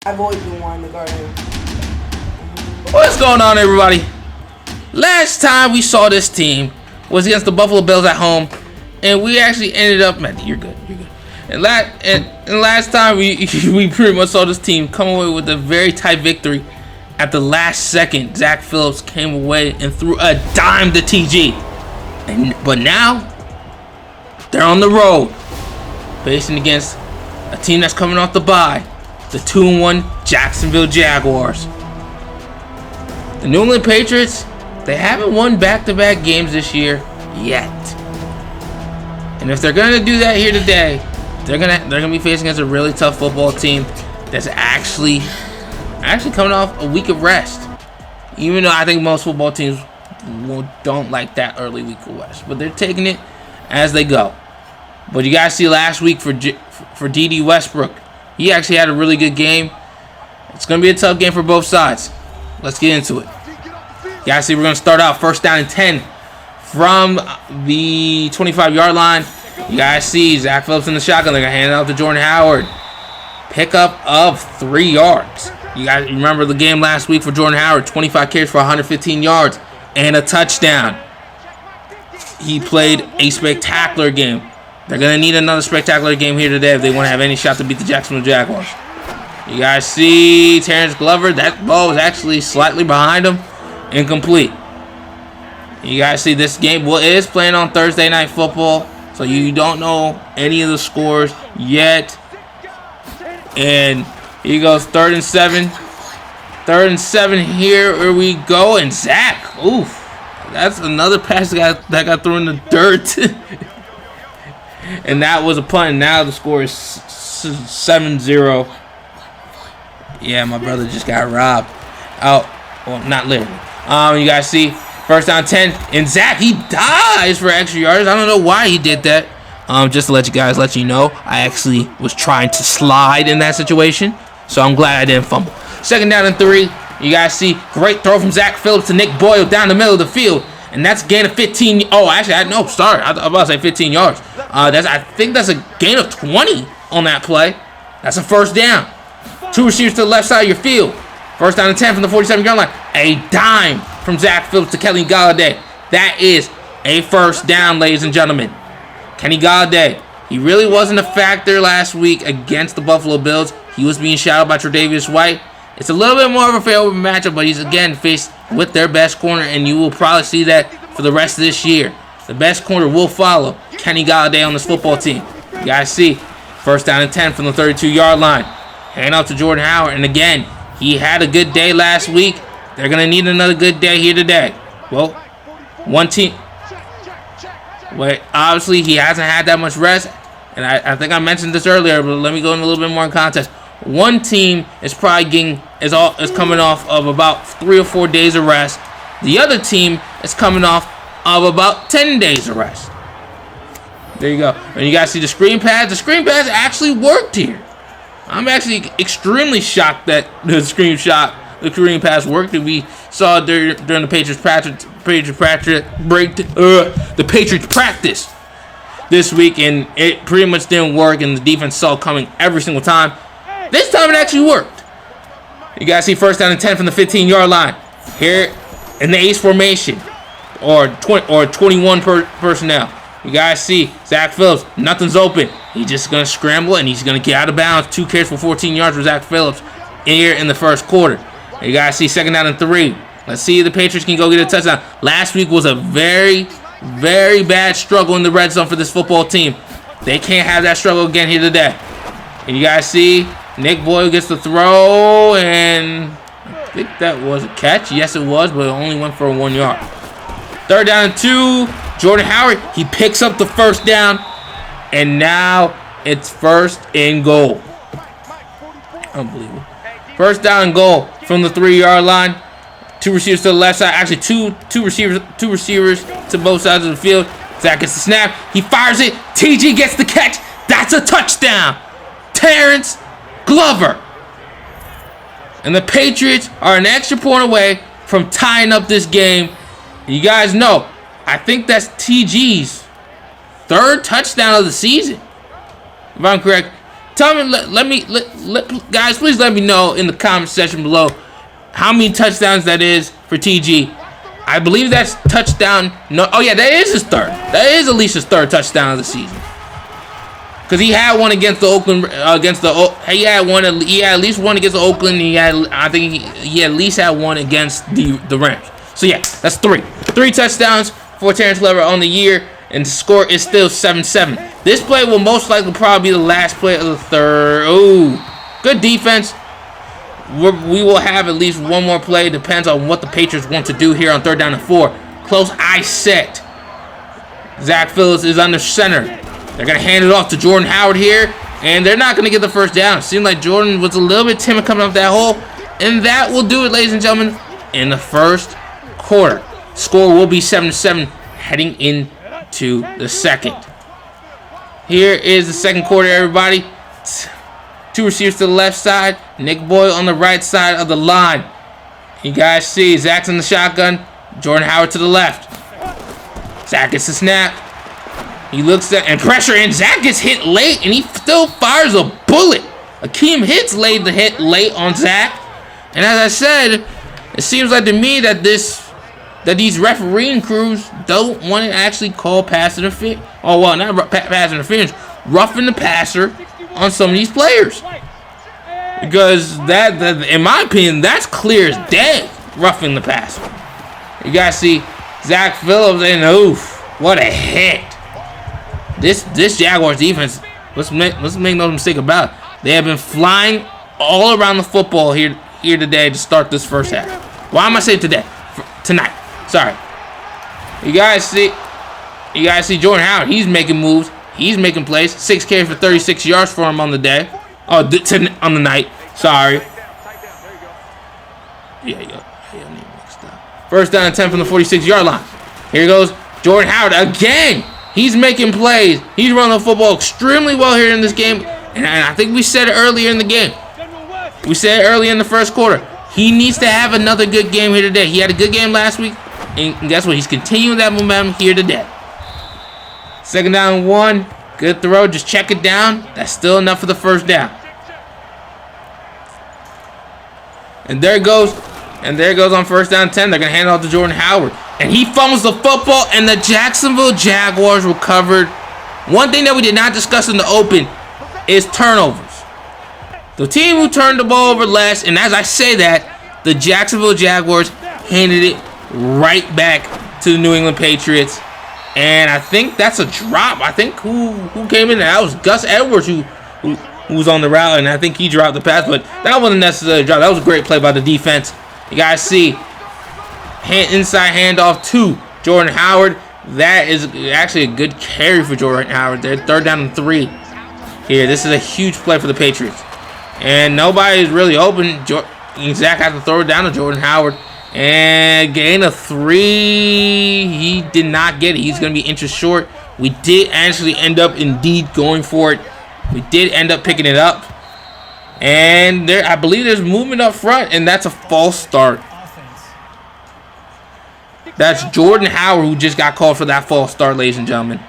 I've always been wanting to guard him. What's going on, everybody? Last time we saw this team was against the Buffalo Bills at home, and we actually ended up. Man, you're good. You're good. And last time we pretty much saw this team come away with a very tight victory. At the last second, Zach Phillips came away and threw a dime to TG. But now they're on the road, facing against a team that's coming off the bye, the 2-1 Jacksonville Jaguars. The New England Patriots, they haven't won back-to-back games this year yet. And if they're gonna do that here today, they're gonna be facing against a really tough football team that's actually coming off a week of rest. Even though I think most football teams don't like that early week of rest, but they're taking it as they go. But you guys see last week for D.D. Westbrook, he actually had a really good game. It's gonna be a tough game for both sides. Let's get into it. You guys see we're gonna start out first down and 10 from the 25-yard line. You guys see Zach Phillips in the shotgun. They're gonna hand it out to Jordan Howard. Pickup of 3 yards. You guys remember the game last week for Jordan Howard, 25 carries for 115 yards and a touchdown. He played a spectacular game. They're going to need another spectacular game here today if they want to have any shot to beat the Jacksonville Jaguars. You guys see Terrence Glover. That ball was actually slightly behind him. Incomplete. You guys see this game is playing on Thursday Night Football, so you don't know any of the scores yet. And here goes 3rd and 7. 3rd and 7, here we go. And Zach, oof, that's another pass that got thrown in the dirt. And that was a punt. Now the score is 7-0. Yeah, my brother just got robbed. Oh, well, not literally. You guys see, first down 10. And Zach, he dies for extra yards. I don't know why he did that. Just to let you know, I actually was trying to slide in that situation, so I'm glad I didn't fumble. 2nd down and 3. You guys see, great throw from Zach Phillips to Nick Boyle down the middle of the field, and that's a gain of 15. Oh, actually, I was about to say 15 yards. I think that's a gain of 20 on that play. That's a first down. 2 receivers to the left side of your field. First down and 10 from the 47-yard line. A dime from Zach Phillips to Kenny Golladay. That is a first down, ladies and gentlemen. Kenny Golladay, he really wasn't a factor last week against the Buffalo Bills. He was being shadowed by Tre'Davious White. It's a little bit more of a favorable matchup, but he's again faced with their best corner, and you will probably see that for the rest of this year. The best corner will follow Kenny Golladay on this football team. You guys see, first down and 10 from the 32-yard line. Hand out to Jordan Howard, and again, he had a good day last week. They're going to need another good day here today. Well, one team... Wait, obviously he hasn't had that much rest, and I think I mentioned this earlier, but let me go in a little bit more in context. One team is probably is coming off of about 3 or 4 days of rest. The other team is coming off of about 10 days of rest. There you go. And you guys see the screen pass. The screen pass actually worked here. I'm actually extremely shocked that the screen pass worked. And we saw during the Patriots practice this week, and it pretty much didn't work, and the defense saw it coming every single time. This time it actually worked. You guys see first down and 10 from the 15-yard line. Here in the ace formation, or 21 personnel. You guys see Zach Phillips, nothing's open. He's just going to scramble, and he's going to get out of bounds. 2 carries for 14 yards for Zach Phillips here in the first quarter. You guys see 2nd down and 3. Let's see if the Patriots can go get a touchdown. Last week was a very, very bad struggle in the red zone for this football team. They can't have that struggle again here today. And you guys see Nick Boyle gets the throw, and I think that was a catch. Yes, it was, but it only went for 1 yard. 3rd down and 2. Jordan Howard, he picks up the first down, and now it's 1st and goal. Unbelievable. 1st down and goal from the 3-yard line. 2 receivers to the left side. Actually, two receivers to both sides of the field. Zach gets the snap. He fires it. TG gets the catch. That's a touchdown. Terrence Glover. And the Patriots are an extra point away from tying up this game. You guys know, I think that's TG's 3rd touchdown of the season. If I'm correct, tell me, guys, please let me know in the comment section below how many touchdowns that is for TG. I believe that's touchdown. No, oh yeah, that is his third. That is at least his third touchdown of the season. Because he had one against the Oakland, he had at least one against the Oakland. I think he at least had one against the Rams. So yeah, that's three touchdowns for Terrence Clever on the year, and the score is still 7-7. This play will most likely probably be the last play of the third. Ooh, good defense. We will have at least one more play. Depends on what the Patriots want to do here on 3rd down and 4. Close eye set. Zach Phillips is under center. They're going to hand it off to Jordan Howard here, and they're not going to get the first down. It seemed like Jordan was a little bit timid coming up that hole, and that will do it, ladies and gentlemen, in the first quarter. Score will be 7-7 heading into the second. Here is the second quarter, everybody. 2 receivers to the left side, Nick Boyle on the right side of the line. You guys see Zach's in the shotgun, Jordan Howard to the left. Zach gets the snap. He looks at and pressure, and Zach gets hit late, and he still fires a bullet. Akeem hits late on Zach, and as I said, it seems like to me that these refereeing crews don't want to actually call pass interference. Oh well, not pass interference, roughing the passer on some of these players, because that in my opinion, that's clear as day, roughing the passer. You guys see Zach Phillips, and oof, what a hit! This Jaguars defense, let's make no mistake about it, they have been flying all around the football here today to start this first half. Why am I saying today? Tonight. Sorry. You guys see Jordan Howard. He's making moves. He's making plays. 6 carries for 36 yards for him on the day. Oh, on the night. Sorry. Yeah. First down and 10 from the 46-yard line. Here goes Jordan Howard again. He's making plays. He's running the football extremely well here in this game. And I think we said it earlier in the game. We said it earlier in the first quarter. He needs to have another good game here today. He had a good game last week. And guess what? He's continuing that momentum here today. 2nd down and 1. Good throw. Just check it down. That's still enough for the first down. And there it goes. And there it goes on 1st down and 10. They're going to hand it off to Jordan Howard. And he fumbles the football, and the Jacksonville Jaguars recovered. One thing that we did not discuss in the open is turnovers. The team who turned the ball over less, and as I say that, the Jacksonville Jaguars handed it right back to the New England Patriots. And I think that's a drop. I think who came in there? That was Gus Edwards who was on the route, and I think he dropped the pass, but that wasn't necessarily a drop. That was a great play by the defense. You guys see inside handoff to Jordan Howard. That is actually a good carry for Jordan Howard there. 3rd down and 3 here. This is a huge play for the Patriots. And nobody is really open. Zach had to throw it down to Jordan Howard. And gain of 3. He did not get it. He's going to be inches short. We did actually end up indeed going for it. We did end up picking it up. And there, I believe there's movement up front. And that's a false start. That's Jordan Howard who just got called for that false start, ladies and gentlemen.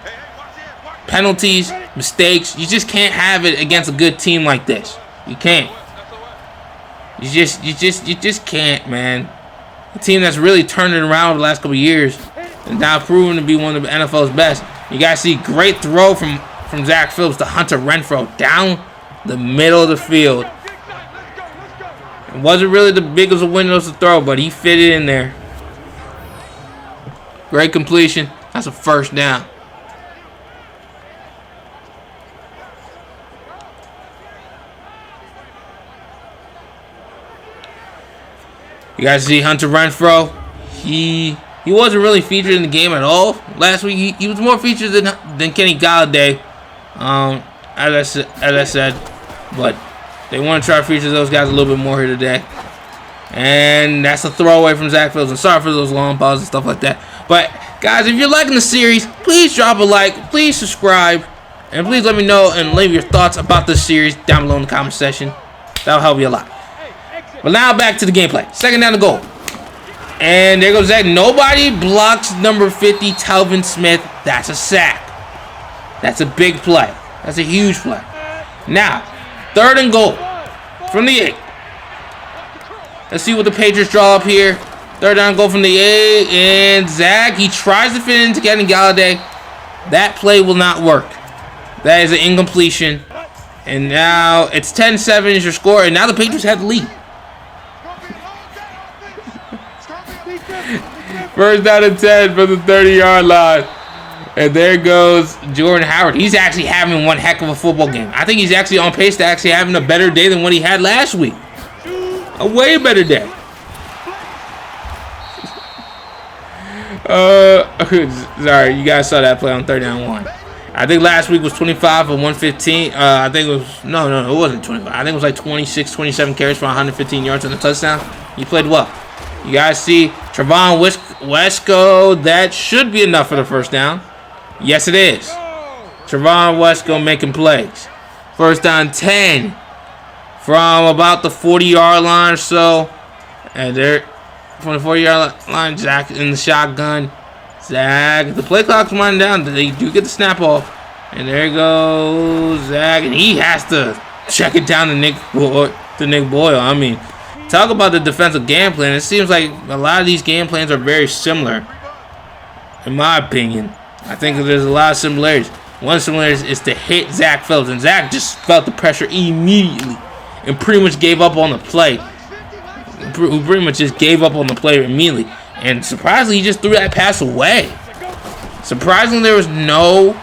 Penalties, mistakes. You just can't have it against a good team like this. You can't. You just can't, man. A team that's really turned it around over the last couple of years and now proven to be one of the NFL's best. You guys see great throw from Zach Phillips to Hunter Renfrow down the middle of the field. It wasn't really the biggest of windows to throw, but he fit it in there. Great completion. That's a 1st down. You guys see Hunter Renfrow. He wasn't really featured in the game at all last week. He was more featured than Kenny Galladay, as I said. But they want to try to feature those guys a little bit more here today. And that's a throwaway from Zach Phillips. I'm sorry for those long balls and stuff like that. But guys, if you're liking the series, please drop a like, please subscribe, and please let me know and leave your thoughts about this series down below in the comment section. That'll help you a lot. But now back to the gameplay. 2nd down to goal. And there goes Zach. Nobody blocks number 50, Telvin Smith. That's a sack. That's a big play. That's a huge play. Now, 3rd and goal from the 8. Let's see what the Patriots draw up here. 3rd down goal from the 8. And Zach, he tries to fit into Kenny Galladay. That play will not work. That is an incompletion. And now it's 10-7 is your score. And now the Patriots have the lead. 1st down and 10 from the 30-yard line. And there goes Jordan Howard. He's actually having one heck of a football game. I think he's actually on pace to actually having a better day than what he had last week. A way better day. Sorry, you guys saw that play on 3rd down 1. I think last week was 25 for 115. I think it was, no, it wasn't 25. I think it was like 26, 27 carries for 115 yards and a touchdown. He played well. You guys see Trevon Wesco. That should be enough for the 1st down. Yes, it is. Trevon Wesco making plays. 1st down 10 from about the 40-yard line or so. And there, from the 40-yard line, Zach in the shotgun. Zach, the play clock's winding down. They do get the snap off. And there goes Zach. And he has to check it down to Nick Boyle. I mean, talk about the defensive game plan. It seems like a lot of these game plans are very similar, in my opinion. I think there's a lot of similarities. One similarity is to hit Zach Phillips, and Zach just felt the pressure immediately and pretty much gave up on the play. Who pretty much just gave up on the play immediately. And surprisingly, he just threw that pass away. Surprisingly, there was no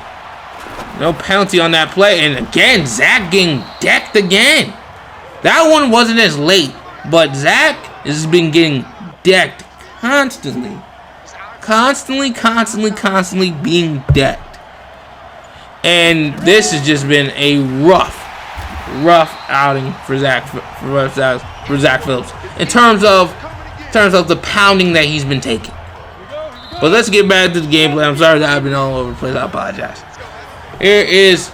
penalty on that play. And again, Zach getting decked again. That one wasn't as late, but Zach has been getting decked constantly. Constantly being decked. And this has just been a rough outing for Zach Phillips in terms of the pounding that he's been taking. But let's get back to the gameplay. I'm sorry that I've been all over the place. I apologize. Here is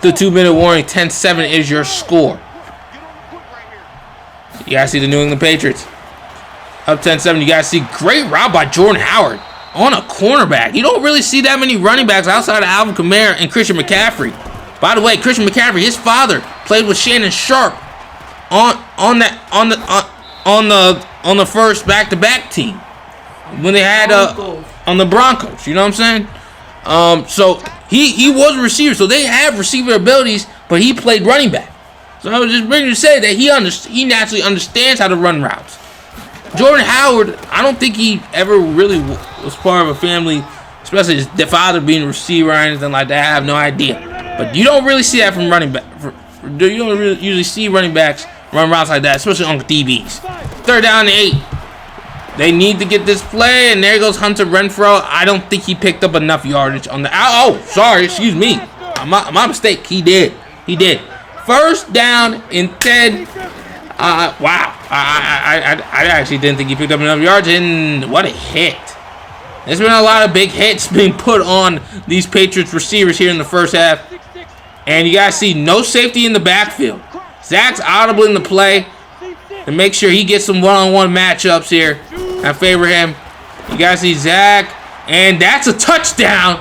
the 2-minute warning. 10-7 is your score. You guys see the New England Patriots up 10-7. You guys see great route by Jordan Howard on a cornerback. You don't really see that many running backs outside of Alvin Kamara and Christian McCaffrey. By the way, Christian McCaffrey, his father played with Shannon Sharp on the first back-to-back team when they had on the Broncos. You know what I'm saying? So he was a receiver, so they have receiver abilities, but he played running back. So I was just bringing to say that he naturally understands how to run routes. Jordan Howard, I don't think he ever really was part of a family, especially his father being a receiver or anything like that. I have no idea. But you don't really see that from running back. You don't really usually see running backs run routes like that, especially on DBs. 3rd down and 8. They need to get this play, and there goes Hunter Renfrow. I don't think he picked up enough yardage on the. Oh, sorry, excuse me. My mistake. He did. 1st down and 10. Wow. I actually didn't think he picked up enough yards, and what a hit. There's been a lot of big hits being put on these Patriots receivers here in the first half. And you guys see no safety in the backfield. Zach's audible in the play to make sure he gets some one-on-one matchups here. I favor him. You guys see Zach, and that's a touchdown.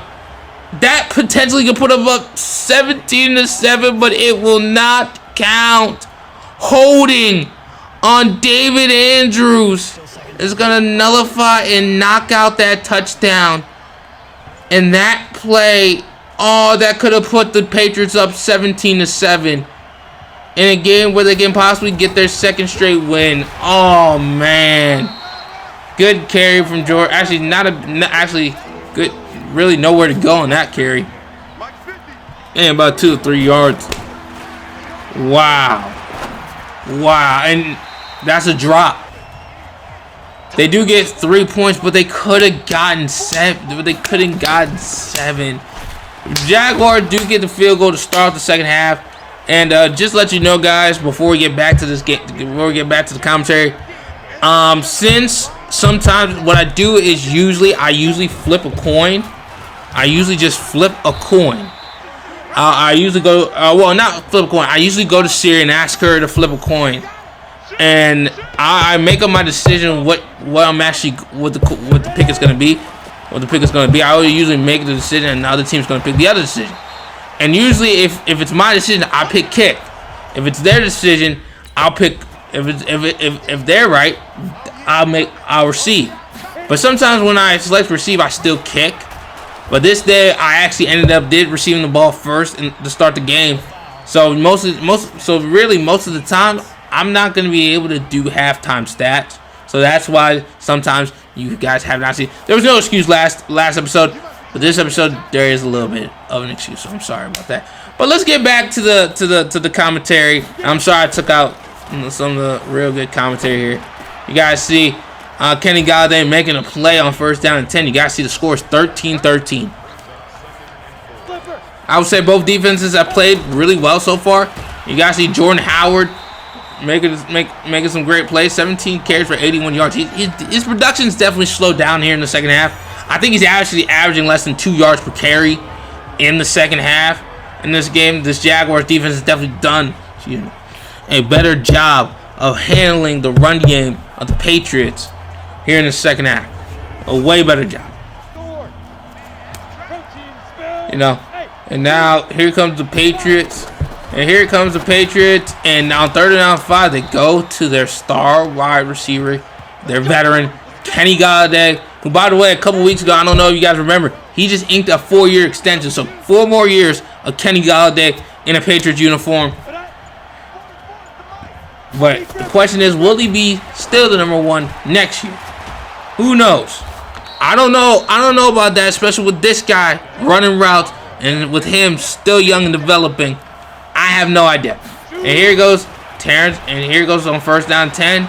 That potentially could put him up 17-7, but it will not count. Holding on David Andrews is going to nullify and knock out that touchdown. And that play, that could have put the Patriots up 17-7 in a game where they can possibly get their 2nd straight win. Oh, man. Good carry from George. Actually, good. Really nowhere to go on that carry. And about 2 or 3 yards. Wow. And that's a drop. They do get 3 points, but they could have gotten 7. But they couldn't gotten 7. Jaguars do get the field goal to start the 2nd half. And just let you know, guys, before we get back to this game, before we get back to the commentary, since sometimes what I do is I usually flip a coin. I usually just flip a coin. I usually go, not flip a coin. I usually go to Siri and ask her to flip a coin, and I make up my decision what the pick is gonna be. I usually make the decision, and the other team's gonna pick the other decision. And usually, if it's my decision, I pick kick. If it's their decision, I'll pick. If they're right, I'll receive. But sometimes when I select receive, I still kick. But this day, I actually did receiving the ball first to start the game. So most of the time, I'm not gonna be able to do halftime stats. So that's why sometimes you guys have not seen. There was no excuse last episode, but this episode there is a little bit of an excuse. So I'm sorry about that. But let's get back to the commentary. I'm sorry I took out some of the real good commentary here. You guys see Kenny Golladay making a play on 1st down and 10. You guys see the score is 13-13. I would say both defenses have played really well so far. You guys see Jordan Howard making some great plays. 17 carries for 81 yards. His production's definitely slowed down here in the second half. I think he's actually averaging less than 2 yards per carry in the second half. In this game, this Jaguars defense has definitely done a better job of handling the run game of the Patriots here in the second half. A way better job. And now here comes the Patriots. And here comes the Patriots. And now 3rd and 5, they go to their star wide receiver, their veteran, Kenny Golladay, who, by the way, a couple weeks ago, I don't know if you guys remember, he just inked a 4-year extension. So 4 more years of Kenny Golladay in a Patriots uniform. But the question is, will he be still the #1 next year? Who knows? I don't know. I don't know about that, especially with this guy running routes and with him still young and developing. I have no idea. And here goes Terrence, and here goes on 1st down 10.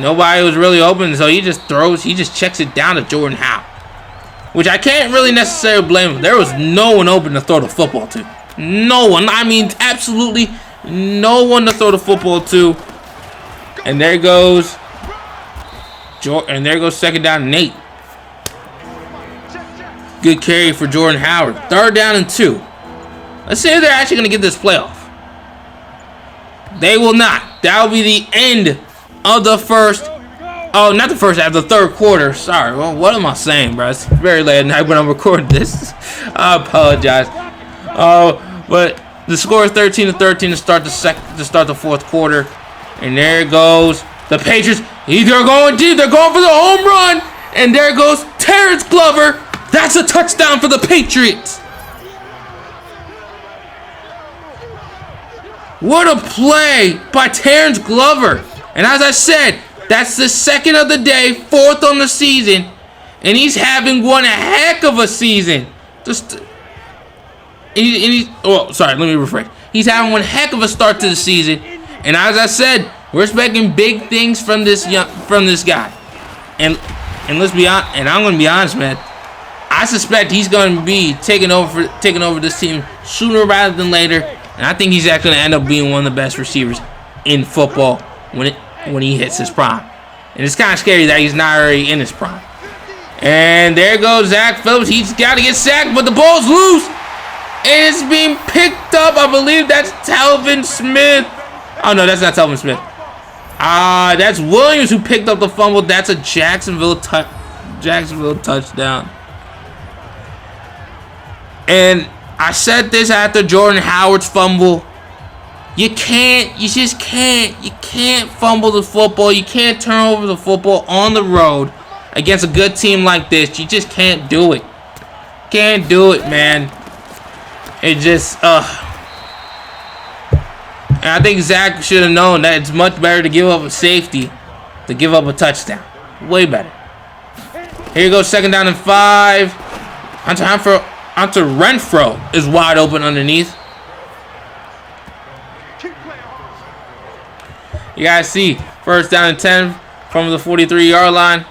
Nobody was really open, so he just checks it down to Jordan Howard, which I can't really necessarily blame him. There was no one open to throw the football to. No one. I mean, absolutely no one to throw the football to. And there goes Jordan, and there goes 2nd down and 8. Good carry for Jordan Howard. 3rd down and 2. Let's see if they're actually going to get this playoff. They will not. That will be the end of the first. Oh, not the first half, the 3rd quarter. Sorry. Well, what am I saying, bro? It's very late at night when I'm recording this. I apologize. But the score is 13-13 to start the 4th quarter. And there goes the Patriots. They're going deep. They're going for the home run. And there goes Terrence Glover. That's a touchdown for the Patriots. What a play by Terrence Glover. And as I said, that's the 2nd of the day, 4th on the season. And he's having one heck of a season. Let me rephrase. He's having one heck of a start to the season. And as I said, we're expecting big things from this guy. And let's be honest, and I'm gonna be honest, man. I suspect he's gonna be taking over this team sooner rather than later. And I think he's actually gonna end up being one of the best receivers in football when he hits his prime. And it's kind of scary that he's not already in his prime. And there goes Zach Phillips. He's got to get sacked, but the ball's loose. And it's being picked up. I believe that's Telvin Smith. Oh, no, that's not Telvin Smith. That's Williams who picked up the fumble. That's a Jacksonville touchdown. And I said this after Jordan Howard's fumble. You just can't fumble the football. You can't turn over the football on the road against a good team like this. You just can't do it. Can't do it, man. It just, And I think Zach should have known that it's much better to give up a safety than give up a touchdown. Way better. Here goes 2nd down and 5. Hunter Renfro is wide open underneath. You guys see 1st down and 10 from the 43-yard line.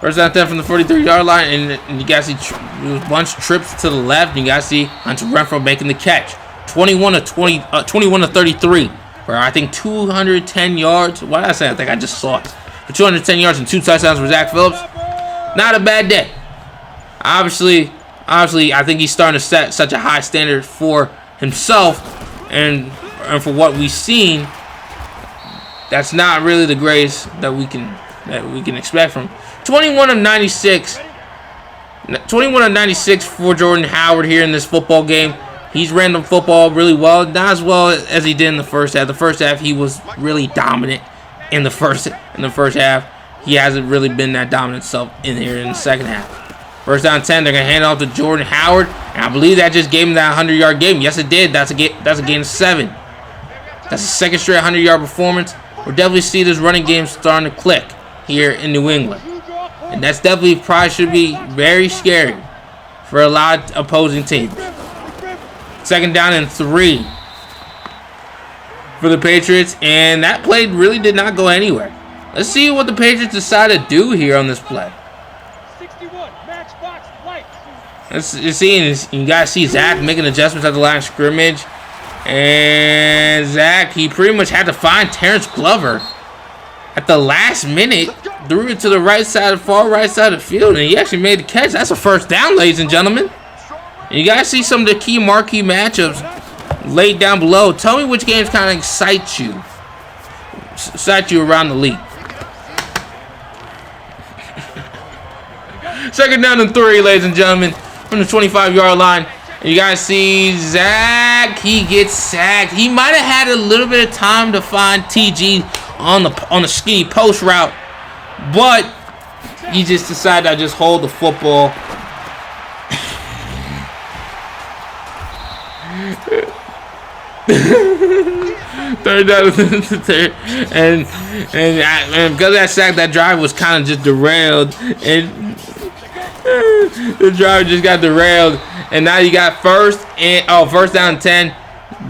1st down and 10 from the 43-yard line, and you guys see a bunch of trips to the left. And you guys see Hunter Renfro making the catch. 21 to 33, for I think 210 yards. What did I say? I think I just saw it. For 210 yards and 2 touchdowns for Zach Phillips. Not a bad day. Obviously, I think he's starting to set such a high standard for himself and for what we've seen. That's not really the greatest that we can expect from him. 21 of 96. 21 21 of 96 for Jordan Howard here in this football game. He's ran the football really well, not as well as he did in the first half. The first half he was really dominant in the first half. He hasn't really been that dominant self in here in the second half. First down 10, they're gonna hand it off to Jordan Howard, and I believe that just gave him that 100-yard game. Yes, it did. That's a gain of 7. That's a second straight 100-yard performance. We're definitely see this running game starting to click here in New England, and that's definitely probably should be very scary for a lot of opposing teams. Second down and 3 for the Patriots, and that play really did not go anywhere. Let's see what the Patriots decide to do here on this play. You guys see Zach making adjustments at the line of scrimmage, and Zach, he pretty much had to find Terrence Glover at the last minute, threw it to the right side, far right side of the field, and he actually made the catch. That's a first down, ladies and gentlemen. You guys see some of the key marquee matchups laid down below. Tell me which games kind of excite you around the league. Second down and 3, ladies and gentlemen, from the 25-yard line. And you guys see Zach, he gets sacked. He might have had a little bit of time to find TG on the skinny post route, but he just decided to just hold the football. Third down and because of that sack, that drive was kind of just derailed, and the drive just got derailed, and now you got first down and 10.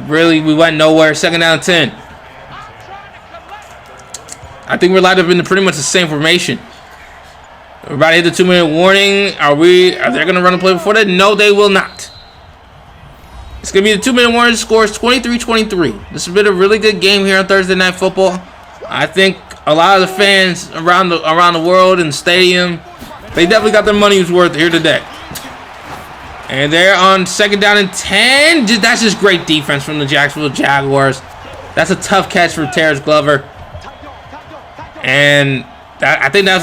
Really, we went nowhere. Second down and 10. I think we're lined up in pretty much the same formation. Everybody hit the 2-minute warning. Are they gonna run a play before that? No, they will not. It's going to be the 2-minute warning. Score is 23-23. This has been a really good game here on Thursday Night Football. I think a lot of the fans around the world in the stadium, they definitely got their money's worth here today. And they're on second down and 10. That's just great defense from the Jacksonville Jaguars. That's a tough catch for Terrence Glover. And I think that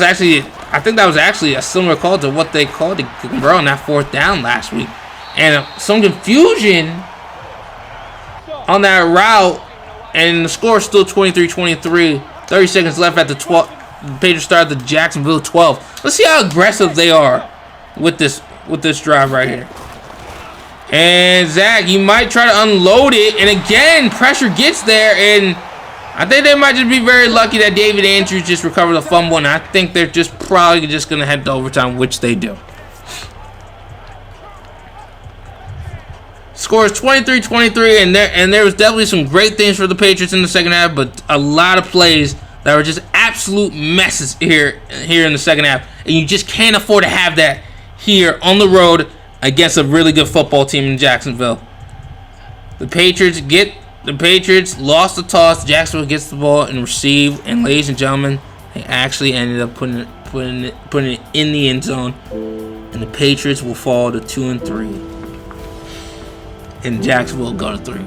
was actually a similar call to what they called to Burrow on that fourth down last week. And some confusion on that route, and the score is still 23-23. 30 seconds left at the 12. The Patriots start at the Jacksonville 12. Let's see how aggressive they are with this drive right here. And Zach, you might try to unload it, and again, pressure gets there, and I think they might just be very lucky that David Andrews just recovered the fumble, and I think they're just probably just going to head to overtime, which they do. Score is 23-23, and there was definitely some great things for the Patriots in the second half, but a lot of plays that were just absolute messes here in the second half, and you just can't afford to have that here on the road against a really good football team in Jacksonville. The Patriots lost the toss. Jacksonville gets the ball and receive, and ladies and gentlemen, they actually ended up putting it in the end zone, and the Patriots will fall to 2-3. And Jacksonville go to 3-1.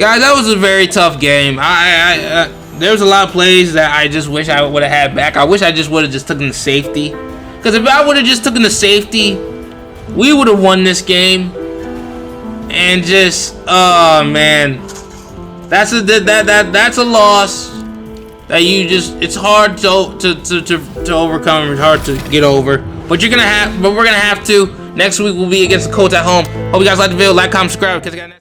Guys, that was a very tough game. There was a lot of plays that I just wish I would have had back. I wish I just would have just taken the safety. Because if I would have just taken the safety, we would have won this game. And just, oh man, that's a loss. That it's hard to overcome. It's hard to get over. But we're gonna have to. Next week we'll be against the Colts at home. Hope you guys like the video. Like, comment, subscribe.